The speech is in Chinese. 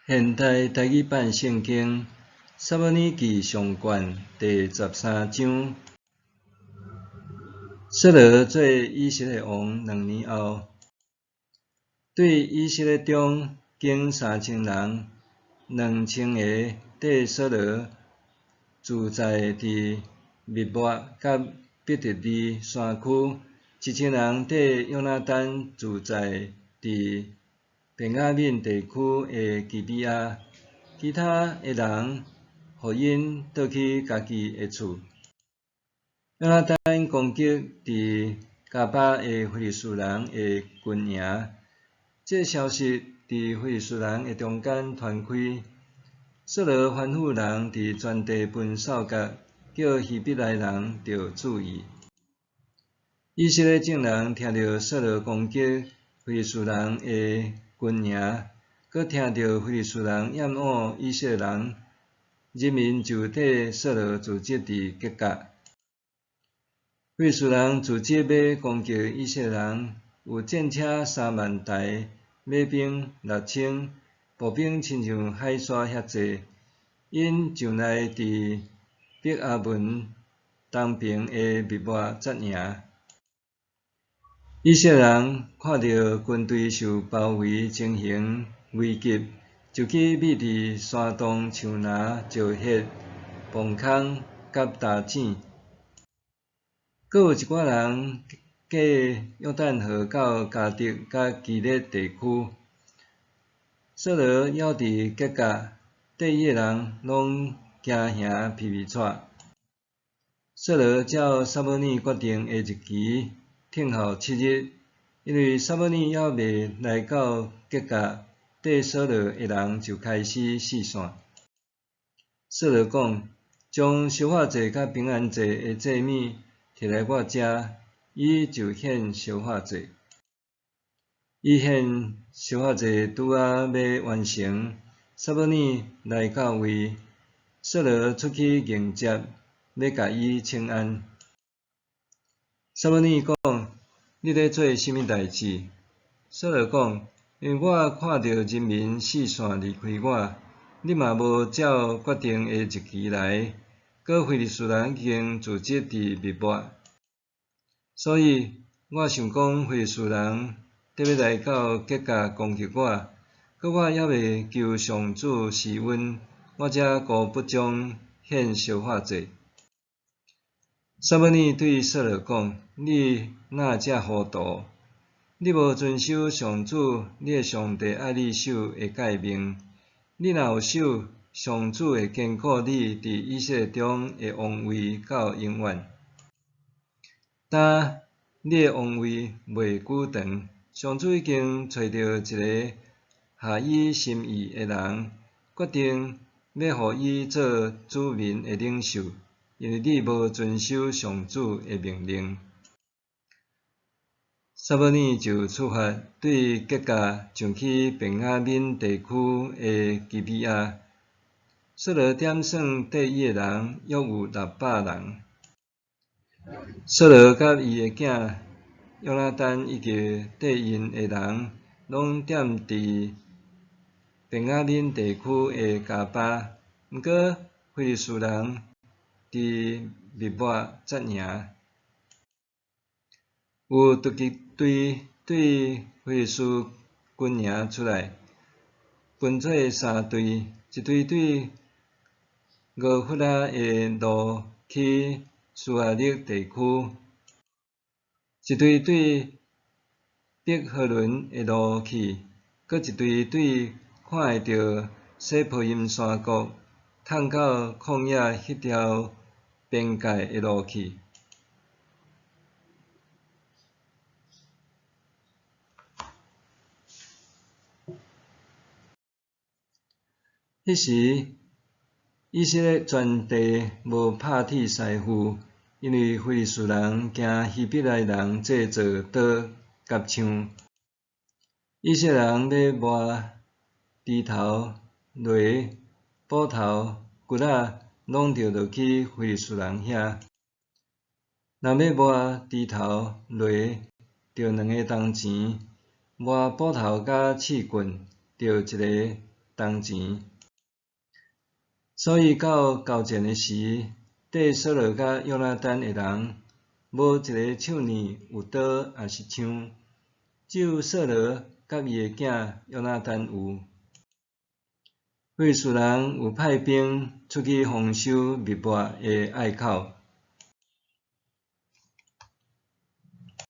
现代台语版圣经《撒母耳记上卷》第13章。扫罗做以色列王2年后，对以色列中经3000人，2000个缀扫罗住在伫密抹甲伯特利山区，1000人缀约拿单住在伫便雅悯地区的基比亚，其他的人互因倒去家己的厝。约拿单攻击伫加巴的非利士人的军营，这消息伫非利士人的中间传开。扫罗吩咐人伫全地分扫角，叫希伯来人着注意。以色列众人听到扫罗攻击非利士人的军营，搁听到非利士人厌恶以色列人，人民就缀扫罗组织伫吉甲。非利士人组织要攻击以色列人，有战车3万台，马兵6000，步兵亲像海沙遐济。因上来伫伯亚文东边的密抹扎营。以色列人看到军队受包围，情形危急，就去密伫山洞树林石穴、墓坑甲大井。搁有一寡人过约旦河到迦得甲基列地区。扫罗还伫吉甲，缀伊的人拢惊吓皮皮喘。扫罗照撒母耳决定的日期，听候7日，因为撒母耳还未来到吉甲，缀扫罗的人就开始四散。扫罗讲：将烧化祭甲平安祭的祭物摕来我遮，伊就献烧化祭。伊献烧化祭拄要完成，撒母耳来到位，扫罗出去迎接，要甲伊请安。撒母耳讲：你咧做甚物代志？扫罗讲：因为我看到人民四散离开我，你嘛无照决定的日期来，搁非利士人已经组织伫密抹，所以我想讲非利士人得要来到吉甲攻击我，搁我还未求上主施恩，我才故不将献烧化祭。撒母耳对扫罗讲：你哪遮糊涂？你无遵守上主你的上帝爱你守的诫命，你若有守，上主会坚固你伫以色列中的王位到永远。但你的王位袂久长，上主已经找到一个合伊心意的人，决定要互伊做子民的领袖，因为你无遵守上主的命令。撒母耳就出发，对吉甲上去便雅悯地区的基比亚。扫罗点算缀伊的人约有600人。扫罗甲伊的囝约拿单以及缀因的人，拢踮伫便雅悯地区的加巴，毋过非利士人伫密抹扎营。有突击队对非利士军营出来，分做3队，一队对俄弗拉的路去苏阿勒地区，一队对伯和伦的路去，搁一队对看会到西坡因山谷，通到旷野迄条边界的路去。迄时，以色列全地无拍铁师傅，因为非利士人惊希伯来人制造刀甲枪。以色列人要磨猪头、犁、斧头、骨仔，拢着落去非利士人遐。若要磨猪头、犁，着2个铜钱；磨斧头甲刺棍，着1个铜钱。所以到交战的时，缀扫罗甲约拿单的人，无一个手里有刀也是枪，只有扫罗甲伊的囝约拿单有。费士人有派兵出去防守密抹的隘口，